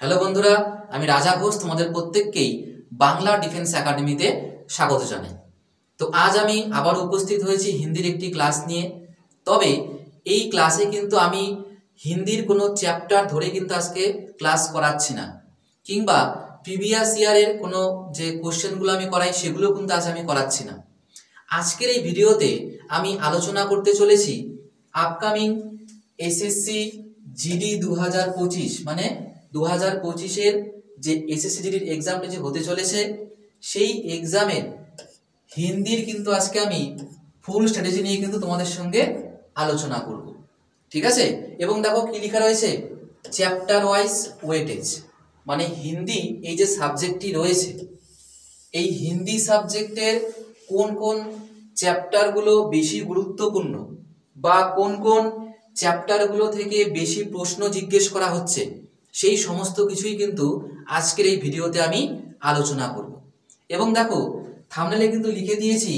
Hello বন্ধুরা, আমি রাজা ঘোষ তোমাদের প্রত্যেককেই বাংলা ডিফেন্স একাডেমিতে স্বাগত জানাই। তো আজ আমি আবার উপস্থিত হয়েছি হিন্দির একটি ক্লাস নিয়ে। তবে এই ক্লাসে কিন্তু আমি হিন্দির কোনো চ্যাপ্টার ধরে কিন্তু আজকে ক্লাস করাচ্ছি না, কিংবা প্রিভিয়াস ইয়ারের কোনো যে কোশ্চেনগুলো আমি করাই সেগুলো কিন্তু আজ আমি করাচ্ছি না। আজকের এই ভিডিওতে আমি আলোচনা করতে চলেছি আপকামিং এসএসসি জিডি 2025 মানে 2025-এর যে এসএসসি জিডির এক্সামটা যে হতে চলেছে সেই এক্সামের হিন্দির কিন্তু আজকে আমি ফুল স্ট্র্যাটেজি নিয়ে কিন্তু তোমাদের সঙ্গে আলোচনা করব, ঠিক আছে। এবং দেখো কি লেখা রয়েছে, চ্যাপ্টার ওয়াইজ ওয়েটেজ, মানে হিন্দি এই যে সাবজেক্টটি রয়েছে এই হিন্দি সাবজেক্টের কোন কোন চ্যাপ্টারগুলো বেশি গুরুত্বপূর্ণ বা কোন কোন চ্যাপ্টারগুলো থেকে বেশি প্রশ্ন জিজ্ঞেস করা হচ্ছে সেই সমস্ত কিছুই কিন্তু আজকের এই ভিডিওতে আমি আলোচনা করব। এবং দেখো থাম্বনেলে কিন্তু লিখে দিয়েছি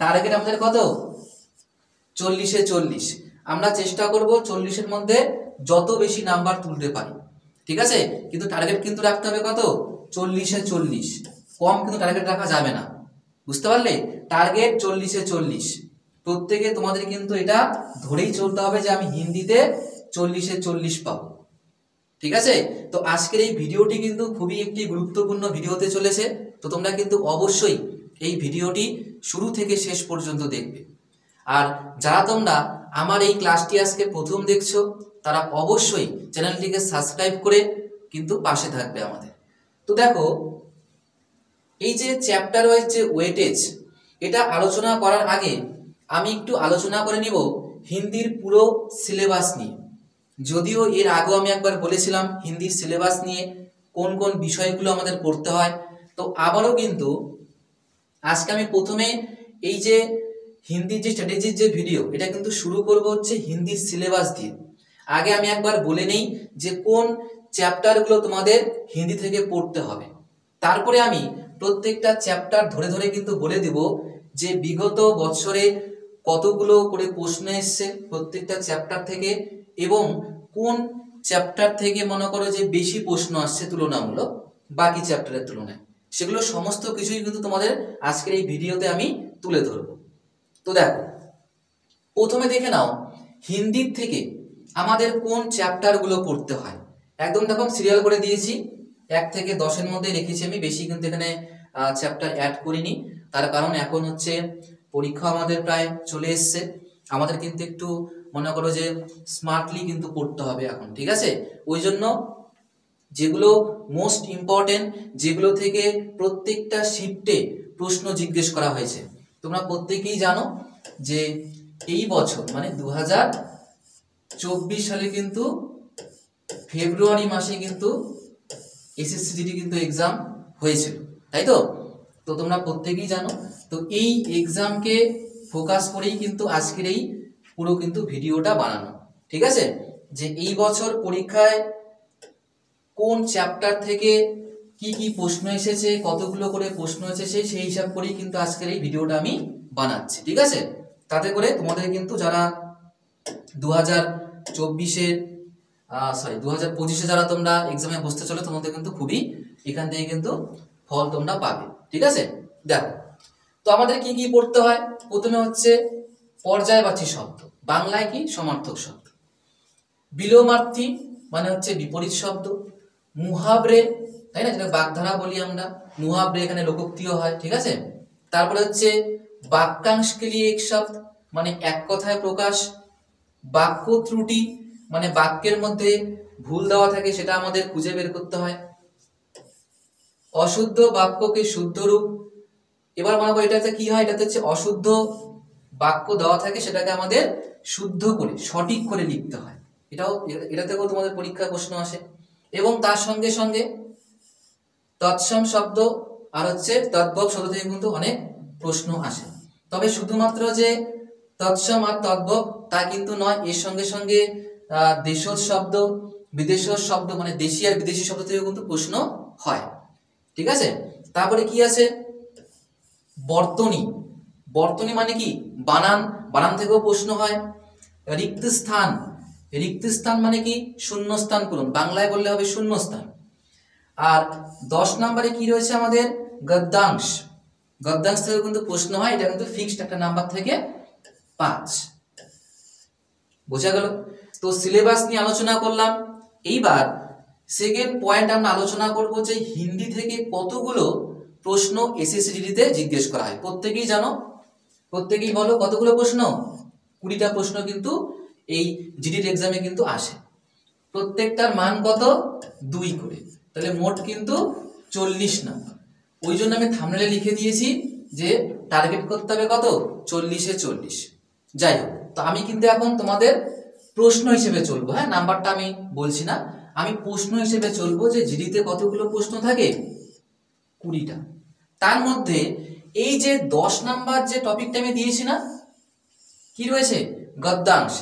টার্গেট আমাদের কত, 40-এ 40। আমরা চেষ্টা করব 40-এর মধ্যে যত বেশি নাম্বার তুলতে পারি, ঠিক আছে। কিন্তু টার্গেট কিন্তু রাখতে হবে কত, 40-এ 40, কম কিন্তু টার্গেট রাখা যাবে না, বুঝতে পারলে। টার্গেট 40-এ 40, প্রত্যেকে তোমাদের কিন্তু এটা ধরেই চলতে হবে যে আমি হিন্দিতে 40-এ 40 পাবো, ঠিক আছে। তো আজকের এই ভিডিওটি কিন্তু খুবই একটি গুরুত্বপূর্ণ ভিডিও হতে চলেছে। তো তোমরা কিন্তু অবশ্যই এই ভিডিওটি শুরু থেকে শেষ পর্যন্ত দেখবে। আর যারা তোমরা আমার এই ক্লাসটি আজকে প্রথম দেখছো তারা অবশ্যই চ্যানেলটিকে সাবস্ক্রাইব করে কিন্তু পাশে থাকবে আমাদের। তো দেখো এই যে চ্যাপ্টার ওয়াইজ যে ওয়েটেজ, এটা আলোচনা করার আগে আমি একটু আলোচনা করে নিব হিন্দির পুরো সিলেবাস নিয়ে। যদিও এর আগেও আমি একবার বলেছিলাম হিন্দির সিলেবাস নিয়ে কোন কোন বিষয়গুলো আমাদের পড়তে হয়, তো আবারও কিন্তু আজকে আমি প্রথমে এই যে হিন্দির যে স্ট্র্যাটেজির যে ভিডিও এটা কিন্তু শুরু করব হচ্ছে হিন্দির সিলেবাস দিয়ে। আগে আমি একবার বলে নেই যে কোন চ্যাপ্টারগুলো তোমাদের হিন্দি থেকে পড়তে হবে, তারপরে আমি প্রত্যেকটা চ্যাপ্টার ধরে ধরে কিন্তু বলে দিব যে বিগত বছরে কতগুলো করে প্রশ্ন এসছে প্রত্যেকটা চ্যাপ্টার থেকে, এবং কোন চ্যাপ্টার থেকে মনে করো যে বেশি প্রশ্ন আসছে তুলনামূলক বাকি চ্যাপ্টারের তুলনায়, সেগুলো সমস্ত কিছুই কিন্তু তোমাদের আজকের এই ভিডিওতে আমি তুলে ধরবো। তো দেখো প্রথমে দেখে নাও হিন্দির থেকে আমাদের কোন চ্যাপ্টারগুলো পড়তে হয়। একদম দেখো সিরিয়াল করে দিয়েছি, 1 থেকে 10-এর মধ্যে রেখেছি আমি, বেশি কিন্তু এখানে চ্যাপ্টার অ্যাড করিনি। তার কারণ এখন হচ্ছে পরীক্ষা আমাদের প্রায় চলে এসছে, আমাদের কিন্তু একটু মনে করো যে স্মার্টলি কিন্তু পড়তে হবে এখন, ঠিক আছে। ওই জন্য যেগুলো মোস্ট ইম্পর্টেন্ট, যেগুলো থেকে প্রত্যেকটা শিফটে প্রশ্ন জিজ্ঞেস করা হয়েছে, তোমরা প্রত্যেকেই জানো যে এই বছর মানে 2024 সালে কিন্তু ফেব্রুয়ারি মাসে কিন্তু এসএসসি জিডি কিন্তু এক্সাম হয়েছিল, তাই তো। তো তোমরা প্রত্যেকেই জানো, তো এই এক্সামকে ফোকাস করেই কিন্তু আজকের এই পুরো কিন্তু ভিডিওটা বানানো, ঠিক আছে। যে এই বছর পরীক্ষায় কোন চ্যাপ্টার থেকে কি কি প্রশ্ন এসেছে, কতগুলো করে প্রশ্ন এসেছে সেই হিসাব করেই কিন্তু আজকের এই ভিডিওটা আমি বানাচ্ছি, ঠিক আছে। তাতে করে তোমাদের কিন্তু যারা 2025-এ যারা তোমরা এক্সামে বসতে চলো তোমাদের কিন্তু খুবই এখান থেকে কিন্তু ফল তোমরা পাবে, ঠিক আছে। দেখো তো আমাদের কি কি পড়তে হয়। প্রথমে হচ্ছে পর্যায়বাচী শব্দ, বাংলায় কি সমার্থক শব্দ, বিলোমার্থী মানে হচ্ছে বিপরীত শব্দ, মুহাবরে, তাই না, যেটা বাগধারা বলি আমরা, মুহাবরে এখানে লোকোক্তিও হয়, ঠিক আছে। তারপরে হচ্ছে বাক্যাংশ কে লিয়ে এক শব্দ মানে এক কথায় প্রকাশ, বাক্য ত্রুটি মানে বাক্যের মধ্যে ভুল দেওয়া থাকে সেটা আমাদের খুঁজে বের করতে হয়, অশুদ্ধ বাক্যকে শুদ্ধ রূপ। এবার মনে করো এটাতে কি হয়, এটাতে হচ্ছে অশুদ্ধ বাক্য দেওয়া থাকে সেটাকে আমাদের শুদ্ধ করে সঠিক করে লিখতে হয়, এটা থেকেও তোমাদের পরীক্ষায় প্রশ্ন আসে। এবং তার সঙ্গে সঙ্গে তৎসম শব্দ আর হচ্ছে তদ্ভব শব্দ থেকে কিন্তু অনেক প্রশ্ন আসে। তবে শুধুমাত্র যে তৎসম আর তদ্ভব তা কিন্তু নয়, এর সঙ্গে সঙ্গে দেশজ শব্দ, বিদেশজ শব্দ মানে দেশি আর বিদেশি শব্দ থেকেও কিন্তু প্রশ্ন হয়, ঠিক আছে। তারপরে কি আছে, বর্তনী, বর্তনী মানে কি বানান, বানান থেকেও প্রশ্ন হয়। রিক্ত স্থান, রিক্ত স্থান মানে কি শূন্যস্থান পূরণ, বাংলায় বললে হবে শূন্যস্থান। আর 10 নম্বরে কি রয়েছে আমাদের গদ্যাংশ। গদ্যাংশ থেকে কিন্তু প্রশ্ন হয়, এটা কিন্তু ফিক্সড একটা নাম্বার থেকে 5। বোঝা গেল? তো সিলেবাস নিয়ে আলোচনা করলাম। এইবার সেকেন্ড পয়েন্ট আমরা আলোচনা করব যে হিন্দি থেকে কতগুলো প্রশ্ন এসএসসি জিডিতে জিজ্ঞেস করা হয়। প্রত্যেকেই জানো, প্রত্যেকেই বলো কতগুলো প্রশ্ন? 20টা প্রশ্ন কিন্তু এই জিডির এক্সামে কিন্তু আসে। প্রত্যেকটার মান কত? 2 করে। তাহলে মোট কিন্তু 40 নাম্বার। ওই জন্য আমি থাম্বনেলে লিখে দিয়েছি যে টার্গেট করতে হবে কত? 40-এ 40। যাই হোক, তো আমি কিন্তু এখন তোমাদের প্রশ্ন হিসেবে চলবো। হ্যাঁ, নাম্বারটা আমি বলছি না, আমি প্রশ্ন হিসেবে চলবো যে জিডিতে কতগুলো প্রশ্ন থাকে? 20টা। তার মধ্যে এই যে 10 নাম্বার যে টপিকটা আমি দিয়েছি না, কি রয়েছে? গদ্যাংশ।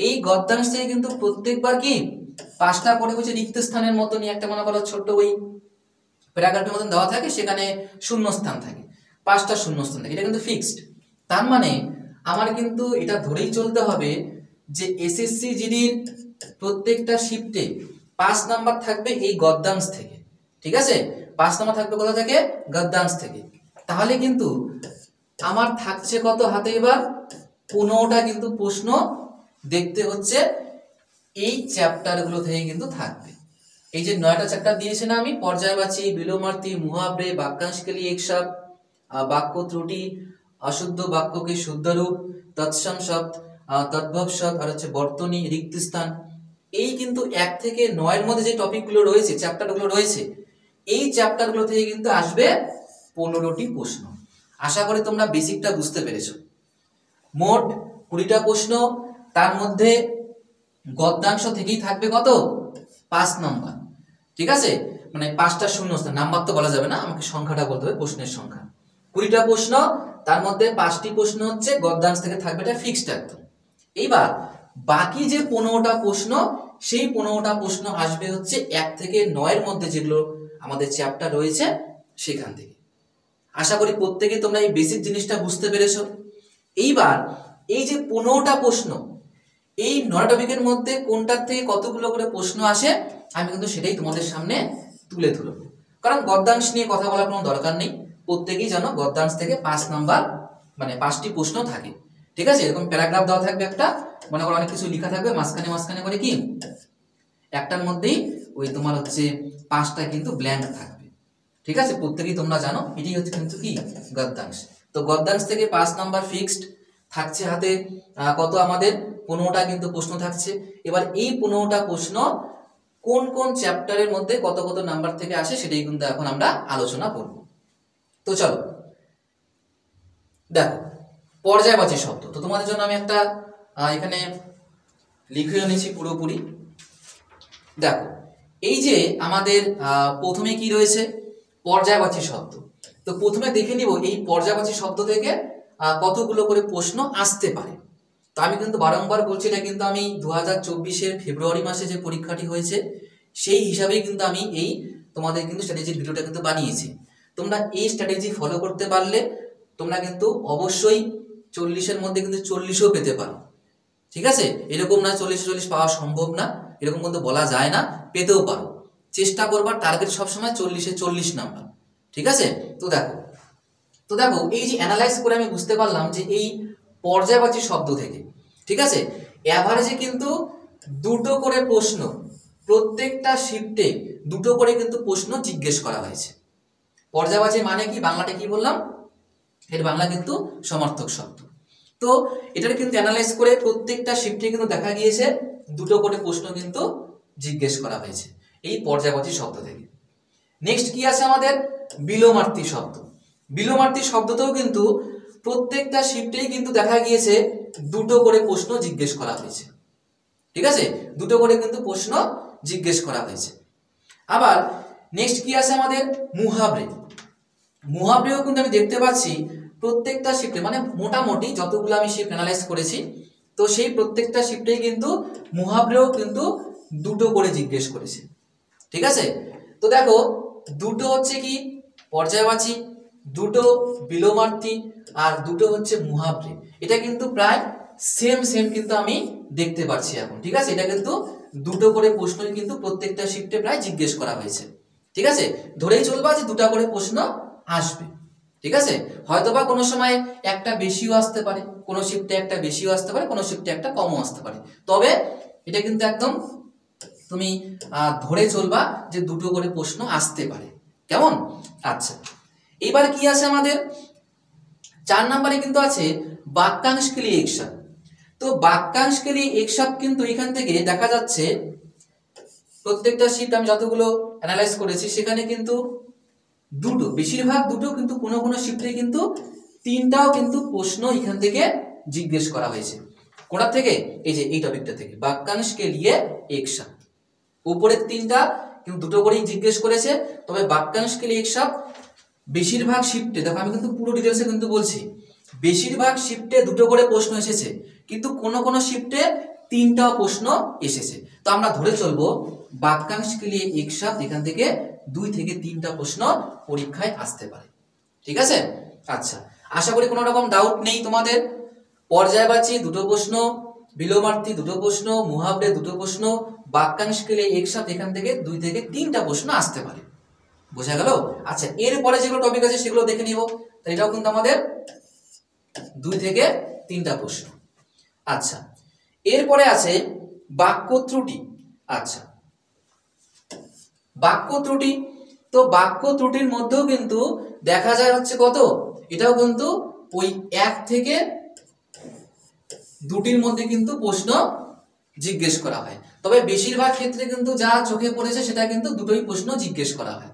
এই গদ্যাংশ থেকে কিন্তু প্রত্যেকবার কি 5টা করে হচ্ছে রিক্ত স্থানের মতনই একটা মনে করো ছোট ওই প্যারাগ্রাফের মতন দেওয়া থাকে, সেখানে শূন্যস্থান থাকে, 5টা শূন্যস্থান থাকে। এটা কিন্তু ফিক্সড। তার মানে আমার কিন্তু এটা ধরেই চলতে হবে যে এসএসসি জিডির প্রত্যেকটা শিফটে 5 নাম্বার থাকবে এই গদ্যাংশ থেকে। ঠিক আছে, 5 নাম্বার থাকবে কোথা থেকে? গদ্যাংশ থেকে। তাহলে কিন্তু আমার থাকছে কত হাতে? এবার 15টা কিন্তু প্রশ্ন দেখতে হচ্ছে এই চ্যাপ্টারগুলো থেকে কিন্তু থাকবে। এই যে 9টা চ্যাপ্টার দিয়েছে না আমি, পর্যায়বাচী, বিলোমার্থী, মুহাবরে, বাক্যাংশকালী একসাপ, বাক্য ত্রুটি, অশুদ্ধ বাক্যকে শুদ্ধ রূপ, তৎসম শব্দ, তদ্ভব শব্দ, আর হচ্ছে বর্তনী, রিক্ত স্থান। এই কিন্তু 1 থেকে 9 এর মধ্যে যে টপিকগুলো রয়েছে, চ্যাপ্টারগুলো রয়েছে, এই চ্যাপ্টারগুলো থেকে কিন্তু আসবে 15টি প্রশ্ন। আশা করি তোমরা বেসিকটা বুঝতে পেরেছো। মোট 20টা প্রশ্ন, তার মধ্যে গদ্যাংশ থেকেই থাকবে কত? 5 নাম্বার। ঠিক আছে, মানে 5টা শূন্যস্থান, নাম্বার তো বলা যাবে না, আমাকে সংখ্যাটা বলতে হবে, প্রশ্নের সংখ্যা। 20টা প্রশ্ন, তার মধ্যে 5টি প্রশ্ন হচ্ছে গদ্যাংশ থেকে থাকবে, এটা ফিক্সড একদম। এইবার বাকি যে 15টা প্রশ্ন, সেই 15টা প্রশ্ন আসবে হচ্ছে 1 থেকে 9 এর মধ্যে যেগুলো আমাদের চ্যাপ্টার রয়েছে সেখান থেকে। আশা করি প্রত্যেকে তোমরা এই বেসিক জিনিসটা বুঝতে পেরেছো। এইবার এই যে 15টা প্রশ্ন, এই 9 টপিকের মধ্যে কোনটার থেকে কতগুলো করে প্রশ্ন আসে আমি কিন্তু সেটাই তোমাদের সামনে তুলে ধরব। কারণ গদ্যাংশ নিয়ে কথা বলার কোনো দরকার নেই, প্রত্যেকেই জানো গদ্যাংশ থেকে 5 নাম্বার, মানে 5টি প্রশ্ন থাকে। ঠিক আছে, এরকম প্যারাগ্রাফ দেওয়া থাকবে একটা, মনে করো অনেক কিছু লেখা থাকবে, মাঝখানে মাঝখানে করে কি একটার মধ্যেই ওই তোমার হচ্ছে 5টা কিন্তু ব্ল্যাঙ্ক থাকবে। ঠিক আছে, প্রত্যেকেই তোমরা জানো, এটাই হচ্ছে কিন্তু কি গদ্যাংশ। তো গদ্যাংশ থেকে 5 নাম্বার ফিক্সড থাকছে হাতে। কত? আমাদের 15টা কিন্তু প্রশ্ন থাকছে। এবার এই 15টা প্রশ্ন কোন কোন চ্যাপ্টারের মধ্যে কত কত নাম্বার থেকে আসে সেটাই কিন্তু এখন আমরা আলোচনা করব। তো চলো দেখো, পর্যায়বাচী শব্দ। তো তোমাদের জন্য আমি একটা এখানে লিখে নিয়েছি পুরোপুরি। দেখো, এই যে আমাদের প্রথমে কি রয়েছে? পর্যায়বাচী শব্দ। তো প্রথমে দেখে নিব এই পর্যায়বাচী শব্দ থেকে কতগুলো করে প্রশ্ন আসতে পারে। তো আমি কিন্তু বারংবার বলছি, এটা কিন্তু আমি 2024-এর ফেব্রুয়ারি মাসে যে পরীক্ষাটি হয়েছে সেই হিসাবেই কিন্তু আমি এই তোমাদের কিন্তু স্ট্র্যাটেজির ভিডিওটা কিন্তু বানিয়েছি। তোমরা এই স্ট্র্যাটেজি ফলো করতে পারলে তোমরা কিন্তু অবশ্যই 40-এর মধ্যে কিন্তু 40ও পেতে পারো। ঠিক আছে, এরকম না 40 পাওয়া সম্ভব না, এরকম কিন্তু বলা যায় না, পেতেও পারো। চেষ্টা করবার, টার্গেট সবসময় 40-এ 40 নাম্বার। ঠিক আছে, তো দেখো এই যে অ্যানালাইজ করে আমি বুঝতে পারলাম যে এই পর্যায়বাচী শব্দ থেকে, ঠিক আছে, অ্যাভারেজে কিন্তু 2টো করে প্রশ্ন, প্রত্যেকটা শিফটে 2টো করে কিন্তু প্রশ্ন জিজ্ঞেস করা হয়েছে। পর্যায়বাচী মানে কি? বাংলাটা কি বললাম? এর বাংলা কিন্তু সমার্থক শব্দ। তো এটার কিন্তু অ্যানালাইজ করে প্রত্যেকটা শিফটে কিন্তু দেখা গিয়েছে 2টো করে প্রশ্ন কিন্তু জিজ্ঞেস করা হয়েছে এই পর্যায়বাচী শব্দ থেকে। নেক্সট কি আছে আমাদের? বিলোমার্থী শব্দ। বিলোমার্থী শব্দতেও কিন্তু প্রত্যেকটা শিফটেই কিন্তু দেখা গিয়েছে 2টো করে প্রশ্ন জিজ্ঞেস করা হয়েছে। ঠিক আছে, 2টো করে কিন্তু প্রশ্ন জিজ্ঞেস করা হয়েছে। আবার নেক্সট কি আছে আমাদের? মুহাবরে। মুহাবরেও কিন্তু আমি দেখতে পাচ্ছি প্রত্যেকটা শিফটে, মানে মোটামুটি যতগুলো আমি শিফট অ্যানালাইজ করেছি, তো সেই প্রত্যেকটা শিফটেই কিন্তু মুহাবরেও কিন্তু 2টো করে জিজ্ঞেস করেছে। ঠিক আছে, তো দেখো 2টো হচ্ছে কি পর্যায়বাচী, 2টো বিলোমার্থী, আর 2টো হচ্ছে মুহাবরে। এটা কিন্তু প্রায় সেম কিন্তু আমি দেখতে পাচ্ছি এখন। ঠিক আছে, এটা কিন্তু 2টো করে প্রশ্নই কিন্তু প্রত্যেকটা শিফটে প্রায় জিজ্ঞেস করা হয়েছে। ঠিক আছে, ধরেই চলবা যে দুটা করে প্রশ্ন আসবে। ঠিক আছে, হয়তোবা কোনো সময় একটা বেশিও আসতে পারে, কোনো শিফটে একটা বেশিও আসতে পারে, কোনো শিফটে একটা কমও আসতে পারে, তবে এটা কিন্তু একদম তুমি ধরে চলবা যে দুটো করে প্রশ্ন আসতে পারে। কেমন? আচ্ছা, এবার কি আছে আমাদের 4 নম্বরে কিন্তু আছে বাক্যাংশ के लिए एक शब्द। তো বাক্যাংশ के लिए एक शब्द কিন্তু এখান থেকে দেখা যাচ্ছে প্রত্যেকটা শিফট আমি যতগুলো অ্যানালাইজ করেছি সেখানে কিন্তু দুটো, বেশিরভাগ দুটো, কিন্তু কোনো কোনো শিফটে কিন্তু তিনটাও কিন্তু প্রশ্ন এখান থেকে জিজ্ঞেস করা হয়েছে। কোথা থেকে? এই যে এই টপিকটা থেকে, বাক্যাংশ के लिए एक शब्द। উপরের তিনটা কিন্তু দুটো করেই জিজ্ঞেস করেছে, তবে বাক্যাংশ के लिए एक शब्द বেশিরভাগ শিফটে, দেখো আমি কিন্তু পুরো ডিটেলসে কিন্তু বলছি, বেশিরভাগ শিফটে দুটো করে প্রশ্ন এসেছে, কিন্তু কোনো কোনো শিফটে তিনটাও প্রশ্ন এসেছে। তো আমরা ধরে চলবো বাক্যাংশ के लिए एक शब्द এখান থেকে 2 থেকে 3টা প্রশ্ন পরীক্ষায় আসতে পারে। ঠিক আছে? আচ্ছা, আশা করি কোনো রকম ডাউট নেই তোমাদের। পর্যায়বাচী দুটো প্রশ্ন, বিলোমার্থী দুটো প্রশ্ন, মুহাবরে দুটো প্রশ্ন, বাক্যাংশ के लिए एक शब्द এখান থেকে 2 থেকে 3টা প্রশ্ন আসতে পারে। বোঝা গেল? আচ্ছা, এরপরে যেগুলো টপিক আছে সেগুলো দেখে নিব। তো এটাও কিন্তু আমাদের 2 থেকে 3টা প্রশ্ন। আচ্ছা, এরপরে আছে বাক্য ত্রুটি। আচ্ছা, বাক্য ত্রুটি, তো বাক্য ত্রুটির মধ্যেও কিন্তু দেখা যায় হচ্ছে কত, এটাও কিন্তু ওই 1 থেকে 2টির মধ্যে কিন্তু প্রশ্ন জিজ্ঞেস করা হয়, তবে বেশিরভাগ ক্ষেত্রে কিন্তু যা চোখে পড়েছে সেটা কিন্তু দুটোই প্রশ্ন জিজ্ঞেস করা হয়।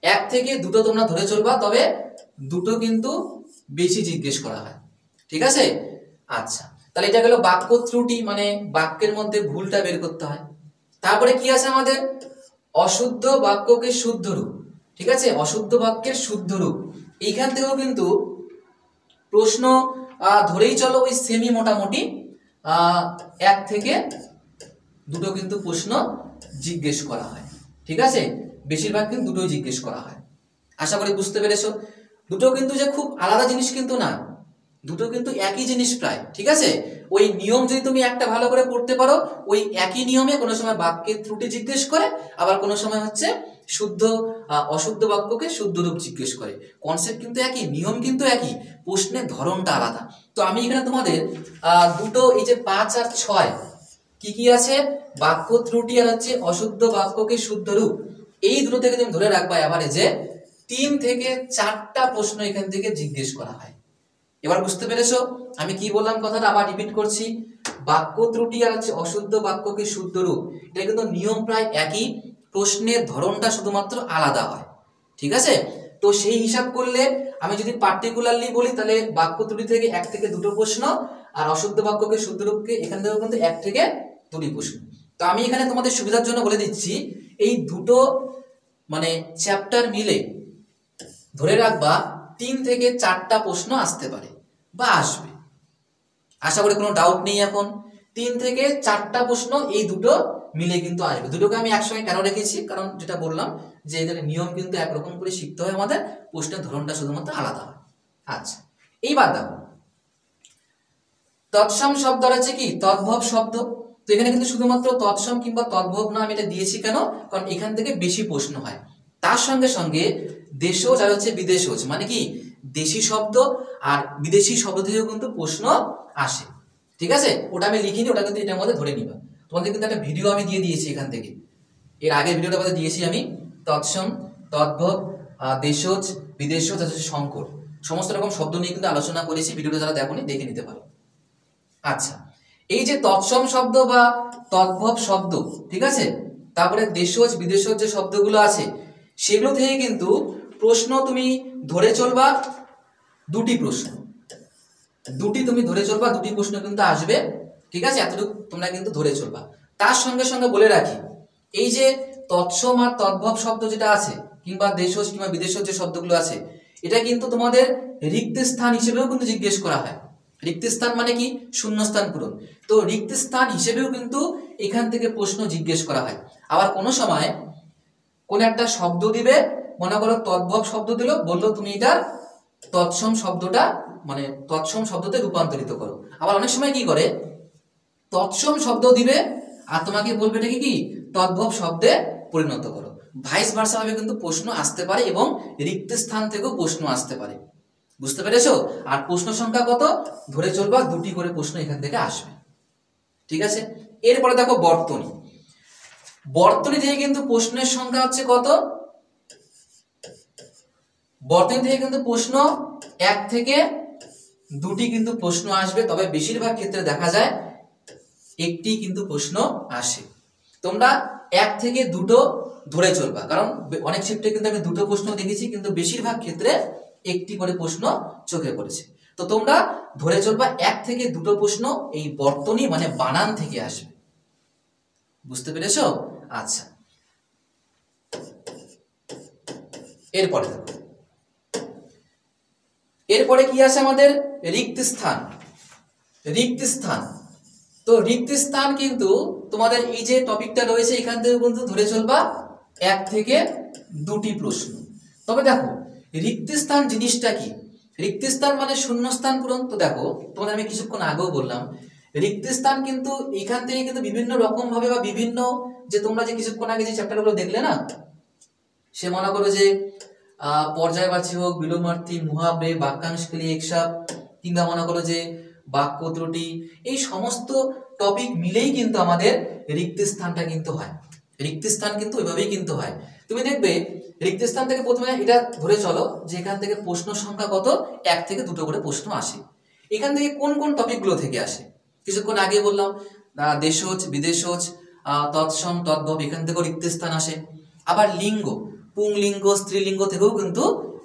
1 থেকে 2টো তোমরা ধরে চলবা, তবে দুটো কিন্তু বেশি জিজ্ঞেস করা হয়। ঠিক আছে? আচ্ছা, তাহলে এটা গেল বাক্য ত্রুটি, মানে বাক্যের মধ্যে ভুলটা বের করতে হয়। তারপরে কি আছে আমাদের অশুদ্ধ বাক্যকে শুদ্ধ রূপ। ঠিক আছে, অশুদ্ধ বাক্যের শুদ্ধ রূপ, এইখান থেকেও কিন্তু প্রশ্ন ধরেই চলো ওই সেমি মোটামুটি 1 থেকে 2টো কিন্তু প্রশ্ন জিজ্ঞেস করা হয়। ঠিক আছে, বেশিরভাগ কিন্তু দুটোই জিজ্ঞেস করা হয়। আশা করি বুঝতে পেরেছো। দুটো কিন্তু যে খুব আলাদা জিনিস কিন্তু না, দুটো কিন্তু একই জিনিস প্রায়। ঠিক আছে, ওই নিয়ম যদি তুমি একটা ভালো করে পড়তে পারো, ওই একই নিয়মে কোনো সময় বাক্যের ত্রুটি জিজ্ঞেস করে, আবার কোনো সময় হচ্ছে শুদ্ধ অশুদ্ধ বাক্যকে শুদ্ধ রূপ জিজ্ঞেস করে। কনসেপ্ট কিন্তু একই, নিয়ম কিন্তু একই, প্রশ্নের ধরনটা আলাদা। তো আমি এখানে তোমাদের দুটো, এই যে 5 আর 6 কি কি আছে, বাক্য ত্রুটি আর হচ্ছে অশুদ্ধ বাক্যকে শুদ্ধ রূপ, এই দুটো থেকে তুমি ধরে রাখবা এভারেজে 3 থেকে 4টা প্রশ্ন এখান থেকে জিজ্ঞেস করা হয়। এবার বুঝতে পেরেছো আমি কি বললাম? কথাটা আবার রিপিট করছি, বাক্য ত্রুটি আর হচ্ছে অশুদ্ধ বাক্যকে শুদ্ধ রূপ, এটা কিন্তু নিয়ম প্রায় একই, প্রশ্নের ধরনটা শুধুমাত্র আলাদা হয়। ঠিক আছে, তো সেই হিসাব করলে আমি যদি পার্টিকুলারলি বলি, তাহলে বাক্য ত্রুটি থেকে 1 থেকে 2টো প্রশ্ন, আর অশুদ্ধ বাক্যকে শুদ্ধ রূপকে এখান থেকে কিন্তু 1 থেকে 2টি প্রশ্ন। তো আমি এখানে তোমাদের সুবিধার জন্য বলে দিচ্ছি, এই দুটো মানে চ্যাপ্টার মিলে ধরে রাখবা 3 থেকে 4টা প্রশ্ন আসতে পারে বা আসবে। আশা করি কোনো ডাউট নেই এখন। 3 থেকে 4টা প্রশ্ন এই দুটো মিলে কিন্তু আসবে। দুটোকে আমি একসঙ্গে কেন রেখেছি? কারণ যেটা বললাম যে এদের নিয়ম কিন্তু একরকম করে শিখতে হয়, আমাদের প্রশ্নের ধরনটা শুধুমাত্র আলাদা হয়। আচ্ছা, এইবার দেখো তৎসম শব্দ আছে কি তদ্ভব শব্দ। তো এখানে কিন্তু শুধুমাত্র তৎসম কিংবা তদ্ভব না, আমি এটা দিয়েছি কেন? কারণ এখান থেকে বেশি প্রশ্ন হয়। তার সঙ্গে সঙ্গে দেশজ আর হচ্ছে বিদেশজ, মানে কি দেশি শব্দ আর বিদেশি শব্দ থেকেও কিন্তু প্রশ্ন আসে। ঠিক আছে, ওটা আমি লিখিনি, ওটা কিন্তু এটার মধ্যে ধরে নিবা। তোমাদের কিন্তু একটা ভিডিও আমি দিয়ে দিয়েছি এখান থেকে, এর আগের ভিডিওটা মধ্যে দিয়েছি আমি, তৎসম, তদ্ভব, দেশজ, বিদেশজ, সংকর, সমস্ত রকম শব্দ নিয়ে কিন্তু আলোচনা করেছি। ভিডিওটা যারা দেখোনি দেখে নিতে পারো। আচ্ছা, এই যে তৎসম শব্দ বা তদ্ভব শব্দ, ঠিক আছে, তারপরে দেশজ বিদেশজ যে শব্দগুলো আছে সেগুলো থেকে কিন্তু প্রশ্ন তুমি ধরে চলবা 2টি প্রশ্ন, 2টি তুমি ধরে চলবা, 2টি প্রশ্ন কিন্তু আসবে। ঠিক আছে, এতটুকু তোমরা কিন্তু ধরে চলবা। তার সঙ্গে সঙ্গে বলে রাখি, এই যে তৎসম আর তদ্ভব শব্দ যেটা আছে, কিংবা দেশজ কিংবা বিদেশজ যে শব্দগুলো আছে, এটা কিন্তু তোমাদের রিক্ত স্থান হিসেবেও কিন্তু জিজ্ঞেস করা হয়। রিক্ত স্থান মানে কি? শূন্যস্থান পূরণ। তো রিক্ত স্থান হিসেবেও কিন্তু এখান থেকে প্রশ্ন জিজ্ঞেস করা হয়। আবার কোনো সময় কোন একটা শব্দ দিবে, মনে করো তদ্ভব শব্দ দিল, বললো তুমি এটা তৎসম শব্দটা মানে তৎসম শব্দতে রূপান্তরিত করো। আবার অনেক সময় কি করে, তৎসম শব্দ দিবে আর তোমাকে বলবে এটাকে কি তদ্ভব শব্দে পরিণত করো। ভাইস ভার্সা ভাবে কিন্তু প্রশ্ন আসতে পারে এবং রিক্ত স্থান থেকেও প্রশ্ন আসতে পারে। বুঝতে পেরেছো? আর প্রশ্ন সংখ্যা কত? ধরে চলবা 2টি করে প্রশ্ন এখান থেকে আসবে। ঠিক আছে, এরপরে দেখো বর্তনী। বর্তনী থেকে কিন্তু প্রশ্নের সংখ্যা হচ্ছে কত? বর্তনী থেকে কিন্তু প্রশ্ন 1 থেকে 2টি কিন্তু প্রশ্ন আসবে, তবে বেশিরভাগ ক্ষেত্রে দেখা যায় একটি কিন্তু প্রশ্ন আসে। তোমরা 1 থেকে 2টো ধরে চলবা, কারণ অনেক শিফটে কিন্তু আমি 2টো প্রশ্ন দেখেছি, কিন্তু বেশিরভাগ ক্ষেত্রে একটি করে প্রশ্ন চোখে পড়েছে। তো তোমরা ধরে চলবা 1 থেকে 2টো প্রশ্ন এই বর্তনী মানে বানান থেকে আসবে। বুঝতে পেরেছো? আচ্ছা, এরপরে দেখো, এরপরে কি আছে আমাদের? রিক্ত স্থান। রিক্ত স্থান, তো রিক্ত স্থান কিন্তু তোমাদের এই যে টপিকটা রয়েছে এখান থেকে কিন্তু ধরে চলবা 1 থেকে 2টি প্রশ্ন। তবে দেখো রিক্ত স্থান জিনিসটা কি? রিক্ত স্থান মানে শূন্যস্থান পূরণ। তো দেখো তোমাদের আমি কিছুক্ষণ আগেও বললাম, রিক্ত স্থান কিন্তু এখান থেকে কিন্তু বিভিন্ন রকম ভাবে বা বিভিন্ন, যে তোমরা যে কিছুক্ষণ আগে যে চ্যাপ্টারগুলো দেখলে না, সে মনে করো যে পর্যায়বাচী হোক, বিলোমার্থী, মুহাবরে, বাক্যাংশ ক্রিয়া, একসাপ, কিংবা মনে করো যে বাক্য ত্রুটি, এই সমস্ত টপিক মিলেই কিন্তু আমাদের রিক্ত স্থানটা কিন্তু হয়। রিক্ত স্থান কিন্তু ওইভাবেই কিন্তু হয়। তুমি দেখবে রিক্ত স্থান থেকে প্রথমে এটা ধরে চলো যে এখান থেকে প্রশ্ন সংখ্যা কত? 1 থেকে 2টো করে প্রশ্ন আসে। এখান থেকে কোন কোন টপিকগুলো থেকে আসে? কিছুক্ষণ আগে বললাম দেশজ, বিদেশজ, তৎসম, তদ্ভব, এখান থেকেও রিক্ত স্থান আসে। আবার লিঙ্গ, পুংলিঙ্গ, স্ত্রীলিঙ্গ থেকেও কিন্তু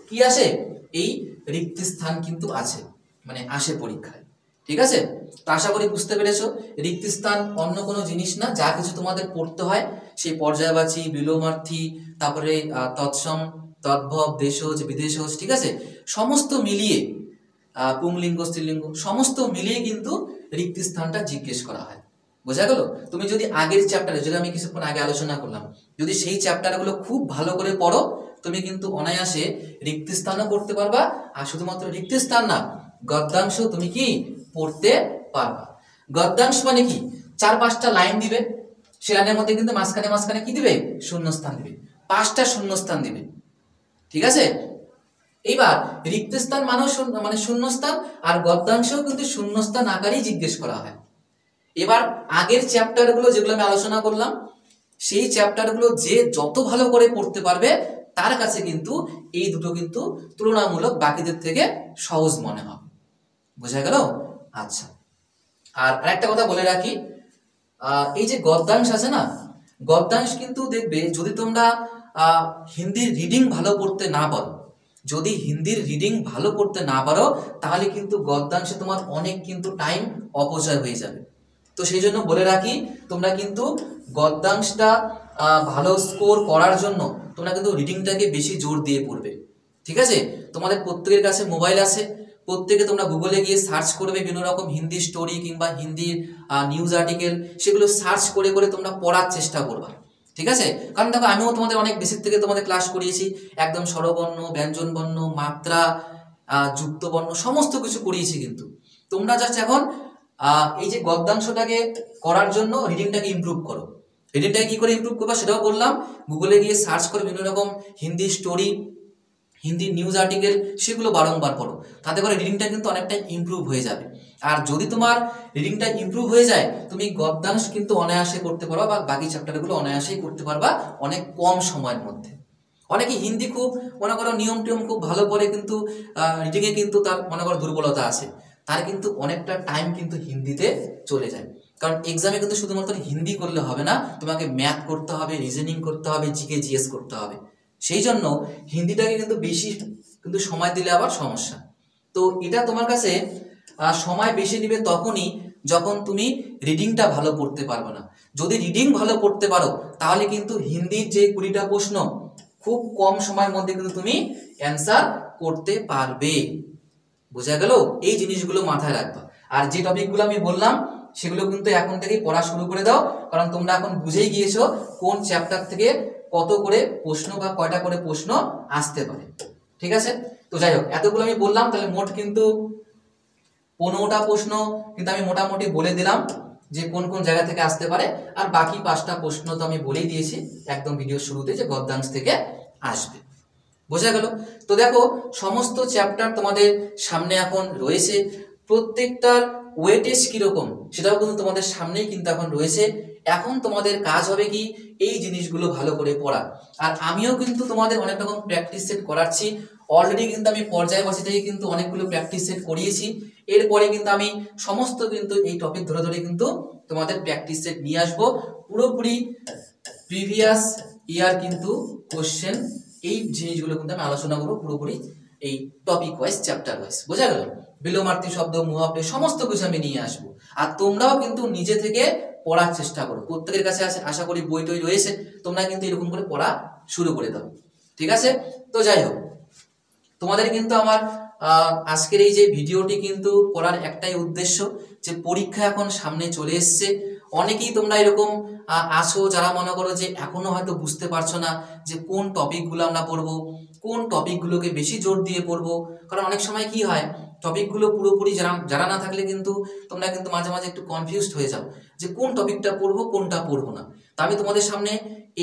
কি আসে? এই রিক্ত স্থান কিন্তু আছে, মানে আসে পরীক্ষায়। ঠিক আছে, তো আশা করি বুঝতে পেরেছো। রিক্ত স্থান অন্য কোনো জিনিস না, যা কিছু তোমাদের পড়তে হয় সেই পর্যায়বাচী, বিলোমার্থী, তারপরে তৎসম, তদ্ভব, দেশজ, বিদেশজ, ঠিক আছে, সমস্ত মিলিয়ে পুংলিঙ্গ, স্ত্রীলিঙ্গ সমস্ত মিলিয়ে কিন্তু রিক্ত স্থানটা জিজ্ঞেস করা হয়। বোঝা গেল? তুমি যদি আগের চ্যাপ্টারে, যদি আমি কিছুক্ষণ আগে আলোচনা করলাম, যদি সেই চ্যাপ্টারগুলো খুব ভালো করে পড়ো, তুমি কিন্তু অনায়াসে রিক্ত স্থানও পড়তে পারবা। আর শুধুমাত্র রিক্ত স্থান না, গদ্যাংশ তুমি কি পড়তে পারবা। গদ্যাংশ মানে কি? 4-5টা লাইন দিবে, সে লাইনের মধ্যে কিন্তু মাঝখানে মাঝখানে কি দিবে? শূন্যস্থান দিবে, 5টা শূন্যস্থান দিবে। ঠিক আছে, এইবার রিক্ত স্থান মানে শূন্যস্থান, আর গদ্যাংশও কিন্তু শূন্যস্থান আকারেই জিজ্ঞেস করা হয়। এবার আগের চ্যাপ্টারগুলো যেগুলো আমি আলোচনা করলাম, সেই চ্যাপ্টারগুলো যে যত ভালো করে পড়তে পারবে তার কাছে কিন্তু এই দুটো কিন্তু তুলনামূলক বাকিদের থেকে সহজ মনে হবে। বোঝা গেল? আচ্ছা, আর আরেকটা কথা বলে রাখি, এই যে গদ্যাংশ আছে না, গদ্যাংশ কিন্তু দেখবে যদি তোমরা হিন্দির রিডিং ভালো পড়তে না পারো, যদি হিন্দির রিডিং ভালো পড়তে না পারো, তাহলে কিন্তু গদ্যাংশে তোমার অনেক কিন্তু টাইম অপচয় হয়ে যাবে। তো সেই জন্য বলে রাখি, তোমরা কিন্তু গদ্যাংশটা ভালো স্কোর করার জন্য তোমরা কিন্তু রিডিংটাকে বেশি জোর দিয়ে পড়বে। ঠিক আছে, তোমাদের প্রত্যেকের কাছে মোবাইল আছে, প্রত্যেকে তোমরা গুগলে গিয়ে সার্চ করবে বিভিন্ন রকম হিন্দি স্টোরি কিংবা হিন্দির নিউজ আর্টিকেল, সেগুলো সার্চ করে করে তোমরা পড়ার চেষ্টা করবা। ঠিক আছে, কারণ দেখো আমিও তোমাদের অনেক বেসিক থেকে তোমাদের ক্লাস করিয়েছি, একদম স্বরবর্ণ, ব্যঞ্জনবর্ণ, মাত্রা, যুক্তবর্ণ সমস্ত কিছু করিয়েছি। কিন্তু তোমরা জাস্ট এখন এই যে গদ্যাংশটাকে করার জন্য রিডিংটাকে ইমপ্রুভ করো। রিডিংটাকে কি করে ইমপ্রুভ করবা সেটাও বললাম, গুগলে গিয়ে সার্চ করে বিভিন্ন রকম Hindi story, Hindi news article, সেগুলো বারংবার পড়ো, তাতে করে রিডিংটা কিন্তু অনেকটাই ইমপ্রুভ হয়ে যাবে। আর যদি তোমার রিডিংটা ইমপ্রুভ হয়ে যায়, তুমি গদ্যাংশ কিন্তু অনায়াসে করতে পারবা, বা বাকি চ্যাপ্টারগুলো অনায়াসেই করতে পারবা অনেক কম সময়ের মধ্যে। অনেকে হিন্দি খুব মনে করো নিয়ম টিয়ম খুব ভালো পড়ে, কিন্তু রিডিংয়ে কিন্তু তার মনে করো দুর্বলতা আছে, তার কিন্তু অনেকটা টাইম কিন্তু হিন্দিতে চলে যায়। কারণ এক্সামে কিন্তু শুধুমাত্র হিন্দি করলে হবে না, তোমাকে ম্যাথ করতে হবে, রিজনিং করতে হবে, জিকে জিএস করতে হবে। সেই জন্য হিন্দিটাকে কিন্তু বেশি কিন্তু সময় দিলে আবার সমস্যা। তো এটা তোমার কাছে সময় বেশি নেবে তখনই যখন তুমি রিডিংটা ভালো পড়তে পারবে না। যদি রিডিং ভালো পড়তে পারো, তাহলে কিন্তু হিন্দির যে 20টা প্রশ্ন খুব কম সময়ের মধ্যে কিন্তু তুমি অ্যান্সার করতে পারবে। বোঝা গেল? এই জিনিসগুলো মাথায় রাখবা। আর যে টপিকগুলো আমি বললাম সেগুলো কিন্তু এখন থেকেই পড়া শুরু করে দাও, কারণ তোমরা এখন বুঝেই গিয়েছো কোন চ্যাপ্টার থেকে কত করে প্রশ্ন বা কয়টা করে প্রশ্ন আসতে পারে। ঠিক আছে, তো যাই হোক, এতগুলো আমি বললাম, তাহলে মোট কিন্তু 15টা প্রশ্ন কিন্তু আমি মোটামুটি বলে দিলাম। যে কোন কোন জায়গা থেকে আসতে পারে, আর বাকি 5টা প্রশ্ন তো আমি বলেই দিয়েছি একদম ভিডিও শুরুতে যে গদ্যাংশ থেকে আসবে। বোঝা গেল? তো দেখো সমস্ত চ্যাপ্টার তোমাদের সামনে এখন রয়েছে, প্রত্যেকটার ওয়েটেজ কিরকম সেটাও কিন্তু তোমাদের সামনেই কিন্তু এখন রয়েছে। এখন তোমাদের কাজ হবে কি এই জিনিসগুলো ভালো করে পড়া। আর আমিও কিন্তু তোমাদের অনেক রকম প্র্যাকটিস সেট করাচ্ছি, অলরেডি কিন্তু আমি পর্যায় বসে থেকে কিন্তু অনেকগুলো প্র্যাকটিস সেট করিয়েছি। এরপরে কিন্তু আমি সমস্ত কিন্তু এই টপিক ধরে ধরে কিন্তু তোমাদের প্র্যাকটিস সেট নিয়ে আসবো, পুরোপুরি প্রিভিয়াস ইয়ার কিন্তু কোশ্চেন এই জিনিসগুলো কিন্তু আমি আলোচনা করবো পুরোপুরি এই টপিক ওয়াইজ চ্যাপ্টার ওয়াইজ। বোঝা গেল? বিলোমার্থী শব্দ, মুহাবরে সমস্ত কিছু আমি নিয়ে আসবো। আর তোমরাও কিন্তু নিজে থেকে পড়ার চেষ্টা করো, প্রত্যেকের কাছে আশা করি বই টই রয়েছে, তোমরা কিন্তু এরকম করে পড়া শুরু করে দাও। ঠিক আছে? তো যাই হোক, তোমাদের কিন্তু আমার আজকের এই যে ভিডিওটি কিন্তু করার একটাই উদ্দেশ্য যে পরীক্ষা এখন সামনে চলে এসছে। অনেকেই তোমরা এরকম আছো যারা মনে করো যে এখনো হয়তো বুঝতে পারছো না যে কোন টপিকগুলো আমরা পড়বো, কোন টপিকগুলোকে বেশি জোর দিয়ে পড়বো। কারণ অনেক সময় কি হয়, টপিকগুলো পুরোপুরি জানা না থাকলে কিন্তু তোমরা কিন্তু মাঝে মাঝে একটু কনফিউজড হয়ে যাও যে কোন টপিকটা পড়বো কোনটা পড়বো না। তা আমি তোমাদের সামনে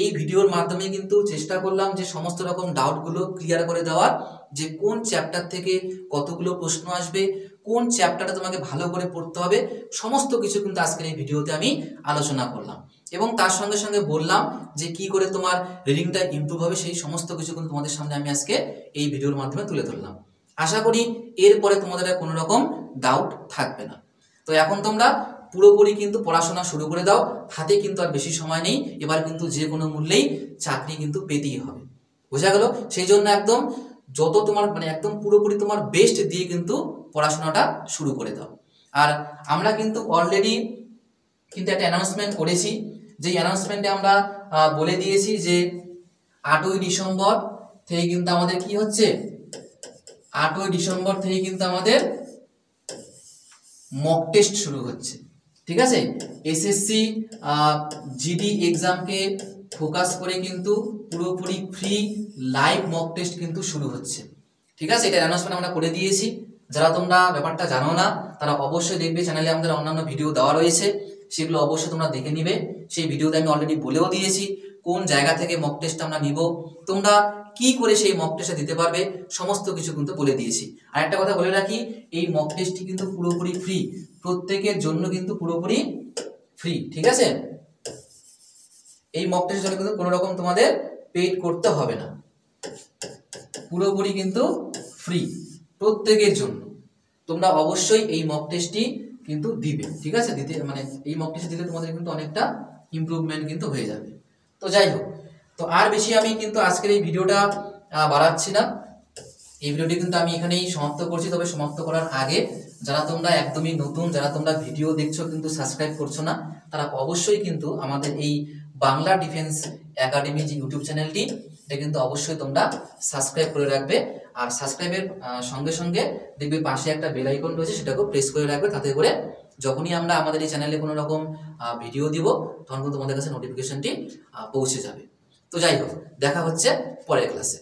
এই ভিডিওর মাধ্যমে কিন্তু চেষ্টা করলাম যে সমস্ত রকম ডাউটগুলো ক্লিয়ার করে দেওয়ার, যে কোন চ্যাপ্টার থেকে কতগুলো প্রশ্ন আসবে, কোন চ্যাপ্টারটা তোমাকে ভালো করে পড়তে হবে, সমস্ত কিছু কিন্তু আজকের এই ভিডিওতে আমি আলোচনা করলাম। এবং তার সঙ্গে সঙ্গে বললাম যে কি করে তোমার রিডিংটা ইমপ্রুভ হবে, সেই সমস্ত কিছু কিন্তু তোমাদের সামনে আমি আজকে এই ভিডিওর মাধ্যমে তুলে ধরলাম। আশা করি এরপরে তোমাদের কোনো রকম ডাউট থাকবে না। তো এখন তোমরা পুরোপুরি কিন্তু পড়াশোনা শুরু করে দাও, হাতে কিন্তু আর বেশি সময় নেই, এবার কিন্তু যে কোনো মূল্যেই চাকরি কিন্তু পেতেই হবে। বোঝা গেল? সেই জন্য একদম যত তোমার একদম পুরোপুরি তোমার বেস্ট দিয়ে কিন্তু পড়াশোনাটা শুরু করে দাও। আর আমরা কিন্তু অলরেডি কিন্তু একটা অ্যানাউন্সমেন্ট করেছি, যে অ্যানাউন্সমেন্টে আমরা বলে দিয়েছি যে 8ই ডিসেম্বর থেকে কিন্তু আমাদের কি হচ্ছে, 8ই ডিসেম্বর থেকে কিন্তু আমাদের মক টেস্ট শুরু হচ্ছে। ঠিক আছে? এসএসসি জিডি এক্সামকে ফোকাস করে কিন্তু পুরোপুরি ফ্রি লাইভ মক টেস্ট কিন্তু শুরু হচ্ছে। ঠিক আছে? এটা অ্যানাউন্সমেন্ট আমরা করে দিয়েছি। যারা তোমরা ব্যাপারটা জানো না তারা অবশ্যই দেখবে, চ্যানেলে আমাদের অন্যান্য ভিডিও দেওয়া রয়েছে, সেগুলো অবশ্যই তোমরা দেখে নিবে। সেই ভিডিওতে আমি অলরেডি বলেও দিয়েছি কোন জায়গা থেকে মক টেস্ট আমরা নিব, তোমরা কি করে সেই মক টেস্টটা দিতে পারবে, সমস্ত কিছু কিন্তু বলে দিয়েছি। আর একটা কথা বলে রাখি, এই মক টেস্টটি কিন্তু পুরোপুরি ফ্রি, প্রত্যেকের জন্য কিন্তু পুরোপুরি ফ্রি। ঠিক আছে? এই মক টেস্টের জন্য কিন্তু কোনো রকম তোমাদের পেইড করতে হবে না, পুরোপুরি কিন্তু ফ্রি প্রত্যেকের জন্য। তোমরা অবশ্যই এই মক টেস্টটি কিন্তু দিবে। ঠিক আছে? দিতে এই মক টেস্ট দিলে তোমাদের কিন্তু অনেকটা ইমপ্রুভমেন্ট কিন্তু হয়ে যাবে। তো যাই হোক, তো আর বেশি আমি কিন্তু আজকের এই ভিডিওটা বাড়াচ্ছি না, এই ভিডিওটি কিন্তু আমি এখানেই সমাপ্ত করছি। তবে সমাপ্ত করার আগে যারা তোমরা একদমই নতুন, যারা তোমরা ভিডিও দেখছো কিন্তু সাবস্ক্রাইব করছো না, তারা অবশ্যই কিন্তু আমাদের এই বাংলা ডিফেন্স একাডেমি যে ইউটিউব চ্যানেলটি, এটা কিন্তু অবশ্যই তোমরা সাবস্ক্রাইব করে রাখবে। আর সাবস্ক্রাইবের সঙ্গে সঙ্গে দেখবে পাশে একটা বেল আইকন রয়েছে, সেটাকেও প্রেস করে রাখবে, তাতে করে যখনই আমরা আমাদের এই চ্যানেলে কোনো রকম ভিডিও দিব তখন কিন্তু তোমাদের কাছে নোটিফিকেশনটি পৌঁছে যাবে। তো যাই হোক, দেখা হচ্ছে পরের ক্লাসে।